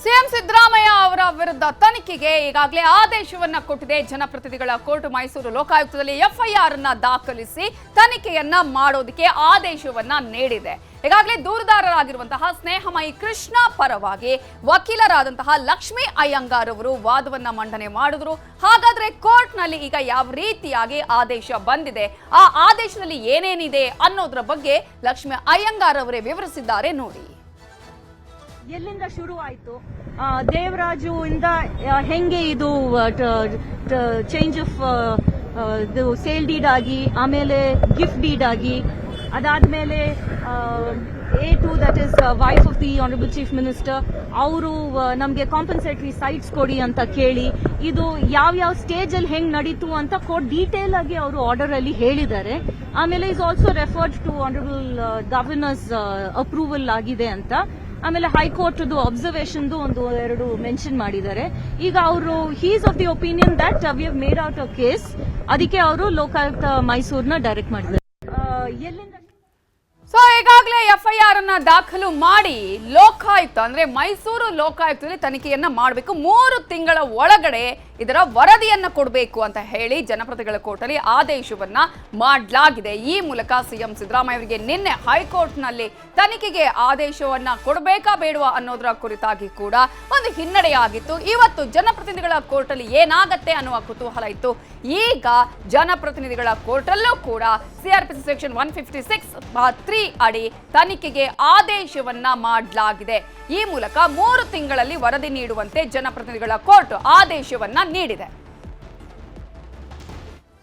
CM Siddaramaiah ಅವರ ವಿರುದ್ಧ ತನಿಖೆಗೆ ಈಗಾಗಲೇ ಆದೇಶವನ್ನ ಕೊಟ್ಟಿದೆ ಜನಪ್ರತಿನಿಧಿಗಳ ಕೋರ್ಟ್. ಮೈಸೂರು ಲೋಕಾಯುಕ್ತದಲ್ಲಿ ಎಫ್ಐಆರ್ ಅನ್ನ ದಾಖಲಿಸಿ ತನಿಖೆಯನ್ನ ಮಾಡೋದಕ್ಕೆ ಆದೇಶವನ್ನ ನೀಡಿದೆ. ಈಗಾಗಲೇ ದೂರುದಾರರಾಗಿರುವಂತಹ ಸ್ನೇಹಮಯಿ ಕೃಷ್ಣ ಪರವಾಗಿ ವಕೀಲರಾದಂತಹ ಲಕ್ಷ್ಮೀ ಅಯ್ಯಂಗಾರ್ ಅವರು ವಾದವನ್ನ ಮಂಡನೆ ಮಾಡಿದ್ರು. ಹಾಗಾದ್ರೆ ಕೋರ್ಟ್ ನಲ್ಲಿ ಈಗ ಯಾವ ರೀತಿಯಾಗಿ ಆದೇಶ ಬಂದಿದೆ, ಆ ಆದೇಶದಲ್ಲಿ ಏನೇನಿದೆ ಅನ್ನೋದ್ರ ಬಗ್ಗೆ ಲಕ್ಷ್ಮೀ ಅಯ್ಯಂಗಾರ್ ಅವರೇ ವಿವರಿಸಿದ್ದಾರೆ ನೋಡಿ. ಎಲ್ಲಿಂದ ಶುರು ಆಯ್ತು, ದೇವರಾಜು ಇಂದ ಹೆಂಗೆ ಇದು ಚೇಂಜ್ ಆಫ್ ಸೇಲ್ ಡೀಡ್ ಆಗಿ, ಆಮೇಲೆ ಗಿಫ್ಟ್ ಡೀಡ್ ಆಗಿ, ಅದಾದ್ಮೇಲೆ A2 that is wife of the honourable chief minister ಅವರು ನಮಗೆ ಕಾಂಪನ್ಸೇಟರಿ ಸೈಟ್ಸ್ ಕೊಡಿ ಅಂತ ಕೇಳಿ, ಇದು ಯಾವ ಸ್ಟೇಜ್ ಅಲ್ಲಿ ಹೆಂಗ್ ನಡೀತು ಅಂತ ಕೋರ್ಟ್ ಡೀಟೇಲ್ ಆಗಿ ಅವರು ಆರ್ಡರ್ ಅಲ್ಲಿ ಹೇಳಿದ್ದಾರೆ. ಆಮೇಲೆ is also referred to honourable governor's approval ಆಗಿದೆ ಅಂತ. ಆಮೇಲೆ ಹೈಕೋರ್ಟ್ ಅಬ್ಸರ್ವೇಷನ್ ಒಂದು ಎರಡು ಮೆನ್ಷನ್ ಮಾಡಿದ್ದಾರೆ. ಈಗ ಅವರು he's of the opinion that we have made out a case, ಅದಕ್ಕೆ ಅವರು ಲೋಕಾಯುಕ್ತ ಮೈಸೂರ್ನ ಡೈರೆಕ್ಟ್ ಮಾಡಿದ್ದಾರೆ. ಎಲ್ಲಿಂದ ಸೊ ಈಗಾಗಲೇ ಎಫ್ಐಆರ್ ಅನ್ನ ದಾಖಲು ಮಾಡಿ ಲೋಕಾಯುಕ್ತ ಅಂದ್ರೆ ಮೈಸೂರು ಲೋಕಾಯುಕ್ತದಲ್ಲಿ ತನಿಖೆಯನ್ನ ಮಾಡಬೇಕು. 3 ತಿಂಗಳ ಒಳಗಡೆ ಇದರ ವರದಿಯನ್ನ ಕೊಡಬೇಕು ಅಂತ ಹೇಳಿ ಜನಪ್ರತಿನಿಧಿಗಳ ಕೋರ್ಟಲ್ಲಿ ಆದೇಶವನ್ನ ಮಾಡಲಾಗಿದೆ. ಈ ಮೂಲಕ ಸಿಎಂ ಸಿದ್ದರಾಮಯ್ಯ ಅವರಿಗೆ ನಿನ್ನೆ ಹೈಕೋರ್ಟ್ನಲ್ಲಿ ತನಿಖೆಗೆ ಆದೇಶವನ್ನ ಕೊಡಬೇಕಾ ಬೇಡವಾ ಅನ್ನೋದರ ಕುರಿತಾಗಿ ಕೂಡ ಒಂದು ಹಿನ್ನಡೆಯಾಗಿತ್ತು. ಇವತ್ತು ಜನಪ್ರತಿನಿಧಿಗಳ ಕೋರ್ಟಲ್ಲಿ ಏನಾಗತ್ತೆ ಅನ್ನುವ ಕುತೂಹಲ ಇತ್ತು. ಈಗ ಜನಪ್ರತಿನಿಧಿಗಳ ಕೋರ್ಟಲ್ಲೂ ಕೂಡ ಸಿಆರ್ಪಿಸಿ ಸೆಕ್ಷನ್ 156(3) ಅಡಿ ತನಿಖೆಗೆ ಆದೇಶವನ್ನ ಮಾಡಲಾಗಿದೆ. ಈ ಮೂಲಕ 3 ತಿಂಗಳಲ್ಲಿ ವರದಿ ನೀಡುವಂತೆ ಜನಪ್ರತಿನಿಧಿಗಳ ಕೋರ್ಟ್ ಆದೇಶವನ್ನ ನೀಡಿದೆ.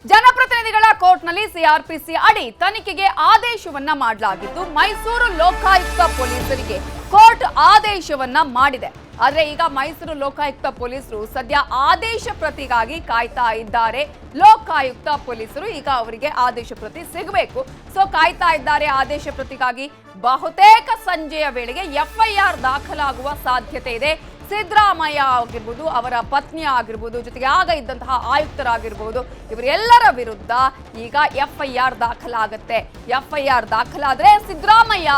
ಜನಪ್ರತಿನಿಧಿಗಳ ಕೋರ್ಟ್ನಲ್ಲಿ ಸಿಆರ್ಪಿಸಿ ಅಡಿ ತನಿಖೆಗೆ ಆದೇಶವನ್ನ ಮಾಡಲಾಗಿದ್ದು, ಮೈಸೂರು ಲೋಕಾಯುಕ್ತ ಪೊಲೀಸರಿಗೆ ಕೋರ್ಟ್ ಆದೇಶವನ್ನ ಮಾಡಿದೆ. ಆದ್ರೆ ಈಗ ಮೈಸೂರು ಲೋಕಾಯುಕ್ತ ಪೊಲೀಸರು ಸದ್ಯ ಆದೇಶ ಪ್ರತಿಗಾಗಿ ಕಾಯ್ತಾ ಇದ್ದಾರೆ. ಲೋಕಾಯುಕ್ತ ಪೊಲೀಸರು ಈಗ ಅವರಿಗೆ ಆದೇಶ ಪ್ರತಿ ಸಿಗಬೇಕು. ಸೊ ಕಾಯ್ತಾ ಇದ್ದಾರೆ ಆದೇಶ ಪ್ರತಿಗಾಗಿ. ಬಹುತೇಕ ಸಂಜೆಯ ವೇಳೆಗೆ ಎಫ್ಐಆರ್ ದಾಖಲಾಗುವ ಸಾಧ್ಯತೆ ಇದೆ. ಸಿದ್ದರಾಮಯ್ಯ ಆಗಿರ್ಬೋದು, ಅವರ ಪತ್ನಿ ಆಗಿರ್ಬೋದು, ಜೊತೆಗೆ ಆಗ ಇದ್ದಂತಹ ಆಯುಕ್ತರಾಗಿರ್ಬೋದು, ಇವರೆಲ್ಲರ ವಿರುದ್ಧ ಈಗ ಎಫ್ಐಆರ್ ದಾಖಲಾಗತ್ತೆ. ಎಫ್ಐಆರ್ ದಾಖಲಾದ್ರೆ ಸಿದ್ದರಾಮಯ್ಯ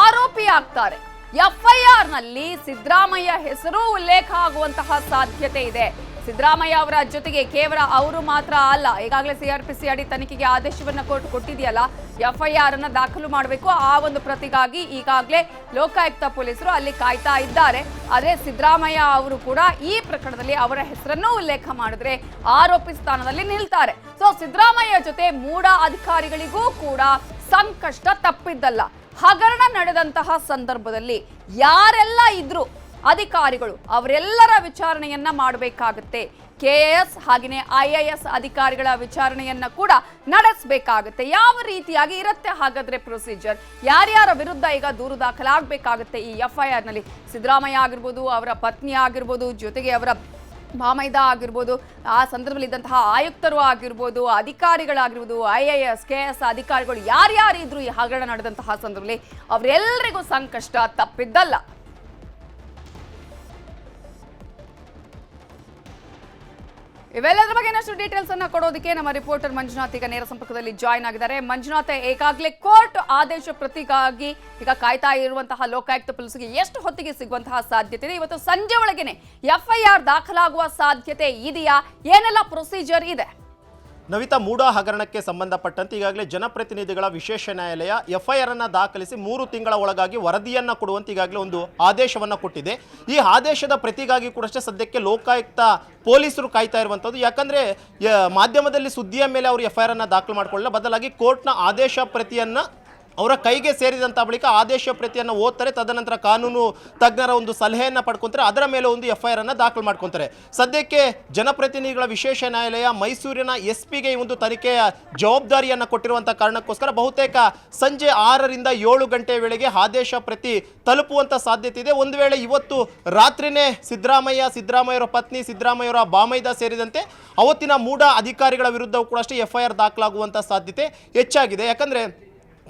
ಆರೋಪಿ ಆಗ್ತಾರೆ. ಎಫ್ಐಆರ್ ನಲ್ಲಿ ಸಿದ್ದರಾಮಯ್ಯ ಹೆಸರು ಉಲ್ಲೇಖ ಆಗುವಂತಹ ಸಾಧ್ಯತೆ ಇದೆ. ಸಿದ್ದರಾಮಯ್ಯ ಅವರ ಜೊತೆಗೆ ಕೇವಲ ಅವರು ಮಾತ್ರ ಅಲ್ಲ, ಈಗಾಗಲೇ ಸಿಆರ್ಪಿಸಿ ಅಡಿ ತನಿಖೆಗೆ ಆದೇಶವನ್ನ ಕೋರ್ಟ್ ಕೊಟ್ಟಿದೆಯಲ್ಲ, ಎಫ್ಐಆರ್ ಅನ್ನ ದಾಖಲು ಮಾಡಬೇಕು. ಆ ಒಂದು ಪ್ರತಿಗಾಗಿ ಈಗಾಗಲೇ ಲೋಕಾಯುಕ್ತ ಪೊಲೀಸರು ಅಲ್ಲಿ ಕಾಯ್ತಾ ಇದ್ದಾರೆ. ಆದ್ರೆ ಸಿದ್ದರಾಮಯ್ಯ ಅವರು ಕೂಡ ಈ ಪ್ರಕರಣದಲ್ಲಿ ಅವರ ಹೆಸರನ್ನು ಉಲ್ಲೇಖ ಮಾಡಿದ್ರೆ ಆರೋಪಿ ಸ್ಥಾನದಲ್ಲಿ ನಿಲ್ತಾರೆ. ಸೊ ಸಿದ್ದರಾಮಯ್ಯ ಜೊತೆ ಮೂಡ ಅಧಿಕಾರಿಗಳಿಗೂ ಕೂಡ ಸಂಕಷ್ಟ ತಪ್ಪಿದ್ದಲ್ಲ. ಹಗರಣ ನಡೆದಂತಹ ಸಂದರ್ಭದಲ್ಲಿ ಯಾರೆಲ್ಲ ಇದ್ರು ಅಧಿಕಾರಿಗಳು, ಅವರೆಲ್ಲರ ವಿಚಾರಣೆಯನ್ನ ಮಾಡಬೇಕಾಗುತ್ತೆ. KAS ಹಾಗೆಯೇ IAS ಅಧಿಕಾರಿಗಳ ವಿಚಾರಣೆಯನ್ನ ಕೂಡ ನಡೆಸಬೇಕಾಗುತ್ತೆ. ಯಾವ ರೀತಿಯಾಗಿ ಇರುತ್ತೆ ಹಾಗಾದ್ರೆ ಪ್ರೊಸೀಜರ್, ಯಾರ್ಯಾರ ವಿರುದ್ಧ ಈಗ ದೂರು ದಾಖಲಾಗಬೇಕಾಗುತ್ತೆ ಈ ಎಫ್ಐಆರ್ ನಲ್ಲಿ? ಸಿದ್ದರಾಮಯ್ಯ ಆಗಿರ್ಬೋದು, ಅವರ ಪತ್ನಿ ಆಗಿರ್ಬೋದು, ಜೊತೆಗೆ ಅವರ ಭಾಮೈದ ಆಗಿರ್ಬೋದು, ಆ ಸಂದರ್ಭದಲ್ಲಿ ಇದ್ದಂತಹ ಆಯುಕ್ತರು ಆಗಿರ್ಬೋದು, ಅಧಿಕಾರಿಗಳಾಗಿರ್ಬೋದು, IAS KAS ಅಧಿಕಾರಿಗಳು ಯಾರ್ಯಾರಿದ್ರು ಈ ಹಗರಣ ನಡೆದಂತಹ ಸಂದರ್ಭದಲ್ಲಿ ಅವರೆಲ್ಲರಿಗೂ ಸಂಕಷ್ಟ ತಪ್ಪಿದ್ದಲ್ಲ. ಇವೆಲ್ಲದರ ಬಗ್ಗೆ ಇನ್ನಷ್ಟು ಡೀಟೇಲ್ಸ್ ಅನ್ನ ಕೊಡೋದಕ್ಕೆ ನಮ್ಮ ರಿಪೋರ್ಟರ್ ಮಂಜುನಾಥ್ ಈಗ ನೇರ ಸಂಪರ್ಕದಲ್ಲಿ ಜಾಯ್ನ್ ಆಗಿದ್ದಾರೆ. ಮಂಜುನಾಥ್, ಈಗಾಗಲೇ ಕೋರ್ಟ್ ಆದೇಶ ಪ್ರತಿಗಾಗಿ ಈಗ ಕಾಯ್ತಾ ಇರುವಂತಹ ಲೋಕಾಯುಕ್ತ ಪೊಲೀಸರಿಗೆ ಎಷ್ಟು ಹೊತ್ತಿಗೆ ಸಿಗುವಂತಹ ಸಾಧ್ಯತೆ ಇದೆ? ಇವತ್ತು ಸಂಜೆ ಒಳಗೇನೆ ಎಫ್ಐಆರ್ ದಾಖಲಾಗುವ ಸಾಧ್ಯತೆ ಇದೆಯಾ? ಏನೆಲ್ಲ ಪ್ರೊಸೀಜರ್ ಇದೆ? ನವಿತಾ, ಮೂಡ ಹಗರಣಕ್ಕೆ ಸಂಬಂಧಪಟ್ಟಂತೆ ಈಗಾಗಲೇ ಜನಪ್ರತಿನಿಧಿಗಳ ವಿಶೇಷ ನ್ಯಾಯಾಲಯ ಎಫ್ಐಆರ್ ಅನ್ನು ದಾಖಲಿಸಿ 3 ತಿಂಗಳ ಒಳಗಾಗಿ ವರದಿಯನ್ನು ಕೊಡುವಂತೆ ಈಗಾಗಲೇ ಒಂದು ಆದೇಶವನ್ನು ಕೊಟ್ಟಿದೆ. ಈ ಆದೇಶದ ಪ್ರತಿಗಾಗಿ ಕೂಡ ಸದ್ಯಕ್ಕೆ ಲೋಕಾಯುಕ್ತ ಪೊಲೀಸರು ಕಾಯ್ತಾ ಇರುವಂಥದ್ದು. ಯಾಕಂದರೆ ಮಾಧ್ಯಮದಲ್ಲಿ ಸುದ್ದಿಯ ಮೇಲೆ ಅವರು ಎಫ್ಐಆರ್ ಅನ್ನು ದಾಖಲು ಮಾಡಿಕೊಳ್ಳಲ್ಲ, ಬದಲಾಗಿ ಕೋರ್ಟ್ನ ಆದೇಶ ಪ್ರತಿಯನ್ನು ಅವರ ಕೈಗೆ ಸೇರಿದಂಥ ಬಳಿಕ ಆದೇಶ ಪ್ರತಿಯನ್ನು ಓದ್ತಾರೆ. ತದನಂತರ ಕಾನೂನು ತಜ್ಞರ ಒಂದು ಸಲಹೆಯನ್ನು ಪಡ್ಕೊತಾರೆ. ಅದರ ಮೇಲೆ ಒಂದು ಎಫ್ಐಆರ್ ಅನ್ನು ದಾಖಲು ಮಾಡ್ಕೊತಾರೆ. ಸದ್ಯಕ್ಕೆ ಜನಪ್ರತಿನಿಧಿಗಳ ವಿಶೇಷ ನ್ಯಾಯಾಲಯ ಮೈಸೂರಿನ SP ಗೆ ಈ ಒಂದು ತನಿಖೆಯ ಜವಾಬ್ದಾರಿಯನ್ನು ಕೊಟ್ಟಿರುವಂಥ ಕಾರಣಕ್ಕೋಸ್ಕರ ಬಹುತೇಕ ಸಂಜೆ 6ರಿಂದ 7 ಗಂಟೆ ವೇಳೆಗೆ ಆದೇಶ ಪ್ರತಿ ತಲುಪುವಂಥ ಸಾಧ್ಯತೆ ಇದೆ. ಒಂದು ವೇಳೆ ಇವತ್ತು ರಾತ್ರಿನೇ ಸಿದ್ದರಾಮಯ್ಯವರ ಪತ್ನಿ, ಸಿದ್ದರಾಮಯ್ಯವರ ಭಾಮೈದ ಸೇರಿದಂತೆ ಅವತ್ತಿನ ಮೂಡ ಅಧಿಕಾರಿಗಳ ವಿರುದ್ಧವೂ ಕೂಡ ಅಷ್ಟೇ ಎಫ್ಐಆರ್ ದಾಖಲಾಗುವಂಥ ಸಾಧ್ಯತೆ ಹೆಚ್ಚಾಗಿದೆ. ಯಾಕಂದರೆ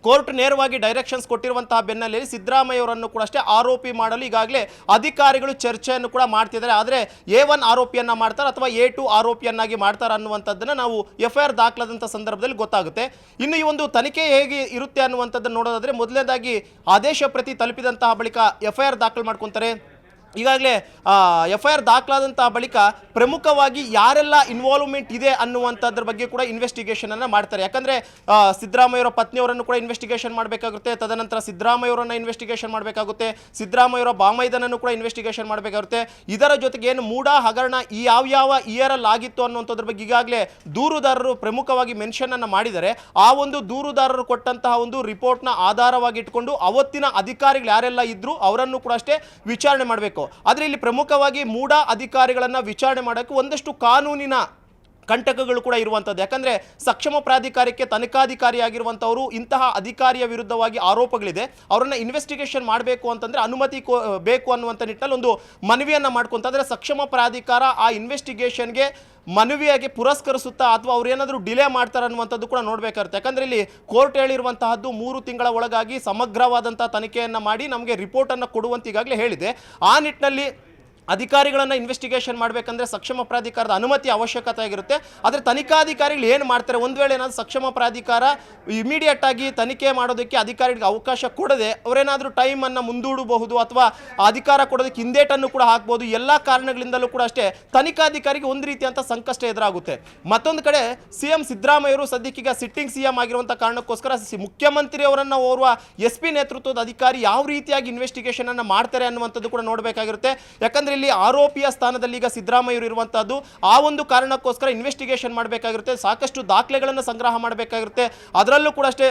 ಕೋರ್ಟ್ ನೇರವಾಗಿ ಡೈರೆಕ್ಷನ್ಸ್ ಕೊಟ್ಟಿರುವಂತಹ ಬೆನ್ನಲ್ಲೇ ಸಿದ್ದರಾಮಯ್ಯವರನ್ನು ಕೂಡ ಅಷ್ಟೇ ಆರೋಪಿ ಮಾಡಲು ಈಗಾಗಲೇ ಅಧಿಕಾರಿಗಳು ಚರ್ಚೆಯನ್ನು ಕೂಡ ಮಾಡ್ತಿದ್ದಾರೆ. ಆದರೆ A1 ಆರೋಪಿಯನ್ನು ಮಾಡ್ತಾರೆ ಅಥವಾ A2 ಆರೋಪಿಯನ್ನಾಗಿ ಮಾಡ್ತಾರೆ ಅನ್ನುವಂಥದ್ದನ್ನು ನಾವು ಎಫ್ಐಆರ್ ದಾಖಲಾದಂಥ ಸಂದರ್ಭದಲ್ಲಿ ಗೊತ್ತಾಗುತ್ತೆ. ಇನ್ನು ಈ ಒಂದು ತನಿಖೆ ಹೇಗೆ ಇರುತ್ತೆ ಅನ್ನುವಂಥದ್ದನ್ನು ನೋಡೋದಾದರೆ, ಮೊದಲನೇದಾಗಿ ಆದೇಶ ಪ್ರತಿ ತಲುಪಿದಂತಹ ಬಳಿಕ ಎಫ್ಐಆರ್ ದಾಖಲು ಮಾಡ್ಕೊತಾರೆ. ಈಗಾಗಲೇ FIR ದಾಖಲಾದಂತಹ ಬಳಿಕ ಪ್ರಮುಖವಾಗಿ ಯಾರೆಲ್ಲ ಇನ್ವಾಲ್ವ್ಮೆಂಟ್ ಇದೆ ಅನ್ನುವಂಥದ್ರ ಬಗ್ಗೆ ಕೂಡ ಇನ್ವೆಸ್ಟಿಗೇಷನ್ ಅನ್ನು ಮಾಡ್ತಾರೆ. ಯಾಕಂದ್ರೆ ಸಿದ್ದರಾಮಯ್ಯವರ ಪತ್ನಿಯವರನ್ನು ಕೂಡ ಇನ್ವೆಸ್ಟಿಗೇಷನ್ ಮಾಡಬೇಕಾಗುತ್ತೆ, ತದನಂತರ ಸಿದ್ದರಾಮಯ್ಯವರನ್ನ ಇನ್ವೆಸ್ಟಿಗೇಷನ್ ಮಾಡಬೇಕಾಗುತ್ತೆ, ಸಿದ್ದರಾಮಯ್ಯವರ ಬಾಮೈದನನ್ನು ಕೂಡ ಇನ್ವೆಸ್ಟಿಗೇಷನ್ ಮಾಡಬೇಕಾಗುತ್ತೆ. ಇದರ ಜೊತೆಗೆ ಏನು ಮೂಡ ಹಗರಣ ಈ ಯಾವ ಇಯರ್ ಅಲ್ಲಿ ಆಗಿತ್ತು ಅನ್ನುವಂಥದ್ರ ಬಗ್ಗೆ ಈಗಾಗಲೇ ದೂರುದಾರರು ಪ್ರಮುಖವಾಗಿ ಮೆನ್ಷನ್ ಅನ್ನು ಮಾಡಿದ್ದಾರೆ. ಆ ಒಂದು ದೂರುದಾರರು ಕೊಟ್ಟಂತಹ ಒಂದು ರಿಪೋರ್ಟ್ನ ಆಧಾರವಾಗಿ ಇಟ್ಕೊಂಡು ಅವತ್ತಿನ ಅಧಿಕಾರಿಗಳು ಯಾರೆಲ್ಲ ಇದ್ರು ಅವರನ್ನು ಕೂಡ ಅಷ್ಟೇ ವಿಚಾರಣೆ ಮಾಡಬೇಕು. ಆದರೆ ಇಲ್ಲಿ ಪ್ರಮುಖವಾಗಿ ಮೂಡ ಅಧಿಕಾರಿಗಳನ್ನ ವಿಚಾರಣೆ ಮಾಡೋಕ್ಕೆ ಒಂದಷ್ಟು ಕಾನೂನಿನ ಕಂಟಕಗಳು ಕೂಡ ಇರುವಂಥದ್ದು. ಯಾಕಂದರೆ ಸಕ್ಷಮ ಪ್ರಾಧಿಕಾರಕ್ಕೆ ತನಿಖಾಧಿಕಾರಿಯಾಗಿರುವಂಥವರು ಇಂತಹ ಅಧಿಕಾರಿಯ ವಿರುದ್ಧವಾಗಿ ಆರೋಪಗಳಿದೆ, ಅವರನ್ನು ಇನ್ವೆಸ್ಟಿಗೇಷನ್ ಮಾಡಬೇಕು ಅಂತಂದರೆ ಅನುಮತಿ ಬೇಕು ಅನ್ನುವಂಥ ನಿಟ್ಟಿನಲ್ಲಿ ಒಂದು ಮನವಿಯನ್ನು ಮಾಡ್ಕೊಂತಂದರೆ ಸಕ್ಷಮ ಪ್ರಾಧಿಕಾರ ಆ ಇನ್ವೆಸ್ಟಿಗೇಷನ್ಗೆ ಮನವಿಯಾಗಿ ಪುರಸ್ಕರಿಸುತ್ತಾ ಅಥವಾ ಅವ್ರು ಏನಾದರೂ ಡಿಲೇ ಮಾಡ್ತಾರೆ ಅನ್ನುವಂಥದ್ದು ಕೂಡ ನೋಡಬೇಕಾಗುತ್ತೆ. ಯಾಕಂದರೆ ಇಲ್ಲಿ ಕೋರ್ಟ್ ಹೇಳಿರುವಂತಹದ್ದು 3 ತಿಂಗಳ ಒಳಗಾಗಿ ಸಮಗ್ರವಾದಂಥ ತನಿಖೆಯನ್ನು ಮಾಡಿ ನಮಗೆ ರಿಪೋರ್ಟನ್ನು ಕೊಡುವಂತ ಈಗಾಗಲೇ ಹೇಳಿದೆ. ಆ ನಿಟ್ಟಿನಲ್ಲಿ ಅಧಿಕಾರಿಗಳನ್ನು ಇನ್ವೆಸ್ಟಿಗೇಷನ್ ಮಾಡಬೇಕಂದ್ರೆ ಸಕ್ಷಮ ಪ್ರಾಧಿಕಾರದ ಅನುಮತಿ ಅವಶ್ಯಕತೆ ಆಗಿರುತ್ತೆ. ಆದರೆ ತನಿಖಾಧಿಕಾರಿಗಳು ಏನು ಮಾಡ್ತಾರೆ, ಒಂದು ವೇಳೆ ಏನಾದರೂ ಸಕ್ಷಮ ಪ್ರಾಧಿಕಾರ ಇಮಿಡಿಯೇಟ್ ಆಗಿ ತನಿಖೆ ಮಾಡೋದಕ್ಕೆ ಅಧಿಕಾರಿಗಳಿಗೆ ಅವಕಾಶ ಕೊಡದೆ ಅವರೇನಾದರೂ ಟೈಮನ್ನು ಮುಂದೂಡಬಹುದು ಅಥವಾ ಅಧಿಕಾರ ಕೊಡೋದಕ್ಕೆ ಹಿಂದೇಟನ್ನು ಕೂಡ ಹಾಕ್ಬೋದು. ಎಲ್ಲ ಕಾರಣಗಳಿಂದಲೂ ಕೂಡ ಅಷ್ಟೇ ತನಿಖಾಧಿಕಾರಿಗೆ ಒಂದು ರೀತಿಯಂಥ ಸಂಕಷ್ಟ ಎದುರಾಗುತ್ತೆ. ಮತ್ತೊಂದು ಕಡೆ CM ಸಿದ್ದರಾಮಯ್ಯವರು ಸದ್ಯಕ್ಕೀಗ ಸಿಟ್ಟಿಂಗ್ CM ಆಗಿರುವಂಥ ಕಾರಣಕ್ಕೋಸ್ಕರ ಮುಖ್ಯಮಂತ್ರಿಯವರನ್ನು ಓರ್ವ SP ನೇತೃತ್ವದ ಅಧಿಕಾರಿ ಯಾವ ರೀತಿಯಾಗಿ ಇನ್ವೆಸ್ಟಿಗೇಷನ್ ಅನ್ನು ಮಾಡ್ತಾರೆ ಅನ್ನುವಂಥದ್ದು ಕೂಡ ನೋಡಬೇಕಾಗಿರುತ್ತೆ. ಯಾಕಂದರೆ ಇಲ್ಲಿ ಆರೋಪಿಯ ಸ್ಥಾನದಲ್ಲಿ ಈಗ ಸಿದ್ದರಾಮಯ್ಯರು ಇರುವಂತಹದ್ದು, ಆ ಒಂದು ಕಾರಣಕ್ಕೋಸ್ಕರ ಇನ್ವೆಸ್ಟಿಗೇಷನ್ ಮಾಡಬೇಕಾಗಿರುತ್ತೆ, ಸಾಕಷ್ಟು ದಾಖಲೆಗಳನ್ನು ಸಂಗ್ರಹ ಮಾಡಬೇಕಾಗಿರುತ್ತೆ. ಅದರಲ್ಲೂ ಕೂಡ ಅಷ್ಟೇ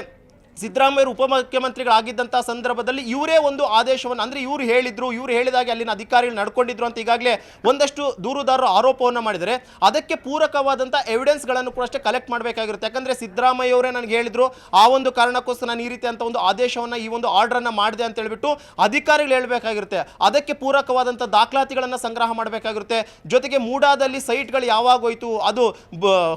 ಸಿದ್ದರಾಮಯ್ಯರು ಉಪಮುಖ್ಯಮಂತ್ರಿಗಳಾಗಿದ್ದಂಥ ಸಂದರ್ಭದಲ್ಲಿ ಇವರೇ ಒಂದು ಆದೇಶವನ್ನು ಅಂದರೆ ಇವರು ಹೇಳಿದಾಗೆ ಅಲ್ಲಿನ ಅಧಿಕಾರಿಗಳು ನಡ್ಕೊಂಡಿದ್ರು ಅಂತ ಈಗಾಗಲೇ ಒಂದಷ್ಟು ದೂರುದಾರರು ಆರೋಪವನ್ನು ಮಾಡಿದರೆ ಅದಕ್ಕೆ ಪೂರಕವಾದಂಥ ಎವಿಡೆನ್ಸ್ಗಳನ್ನು ಕೂಡ ಅಷ್ಟೇ ಕಲೆಕ್ಟ್ ಮಾಡಬೇಕಾಗಿರುತ್ತೆ. ಯಾಕಂದರೆ ಸಿದ್ದರಾಮಯ್ಯವರೇ ನನಗೆ ಹೇಳಿದ್ರು, ಆ ಒಂದು ಕಾರಣಕ್ಕೋಸ್ಕರ ನಾನು ಈ ರೀತಿ ಅಂತ ಒಂದು ಆದೇಶವನ್ನು ಈ ಒಂದು ಆರ್ಡ್ರನ್ನು ಮಾಡಿದೆ ಅಂತ ಹೇಳ್ಬಿಟ್ಟು ಅಧಿಕಾರಿಗಳು ಹೇಳಬೇಕಾಗಿರುತ್ತೆ. ಅದಕ್ಕೆ ಪೂರಕವಾದಂಥ ದಾಖಲಾತಿಗಳನ್ನು ಸಂಗ್ರಹ ಮಾಡಬೇಕಾಗಿರುತ್ತೆ. ಜೊತೆಗೆ ಮೂಡಾದಲ್ಲಿ ಸೈಟ್ಗಳು ಯಾವಾಗ ಹೋಯಿತು, ಅದು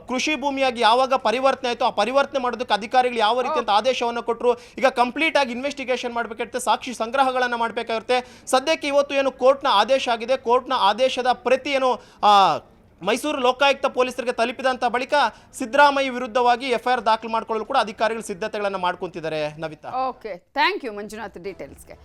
ಕೃಷಿ ಭೂಮಿಯಾಗಿ ಯಾವಾಗ ಪರಿವರ್ತನೆ ಆಯಿತು, ಆ ಪರಿವರ್ತನೆ ಮಾಡೋದಕ್ಕೆ ಅಧಿಕಾರಿಗಳು ಯಾವ ರೀತಿ ಅಂತ ಆದೇಶ ಕೊಟ್ಟರು. ಈಗ ಕಂಪ್ಲೀಟ್ ಆಗಿ ಇನ್ವೆಸ್ಟಿಗೇಷನ್ ಮಾಡಬೇಕಾಗುತ್ತೆ, ಸಾಕ್ಷಿ ಸಂಗ್ರಹಗಳನ್ನು ಮಾಡಬೇಕಾಗುತ್ತೆ. ಸದ್ಯಕ್ಕೆ ಇವತ್ತು ಏನು ಕೋರ್ಟ್ನ ಆದೇಶ ಆಗಿದೆ, ಕೋರ್ಟ್ನ ಆದೇಶದ ಪ್ರತಿ ಏನು ಮೈಸೂರು ಲೋಕಾಯುಕ್ತ ಪೊಲೀಸರಿಗೆ ತಲುಪಿದಂಥ ಬಳಿಕ ಸಿದ್ದರಾಮಯ್ಯ ವಿರುದ್ಧವಾಗಿ FIR ದಾಖಲು ಮಾಡಿಕೊಳ್ಳಲು ಕೂಡ ಅಧಿಕಾರಿಗಳು ಸಿದ್ಧತೆಗಳನ್ನು ಮಾಡ್ಕೊಂತಿದ್ದಾರೆ. Navitha, okay, thank you Manjunath ಡೀಟೇಲ್ಸ್ಗೆ.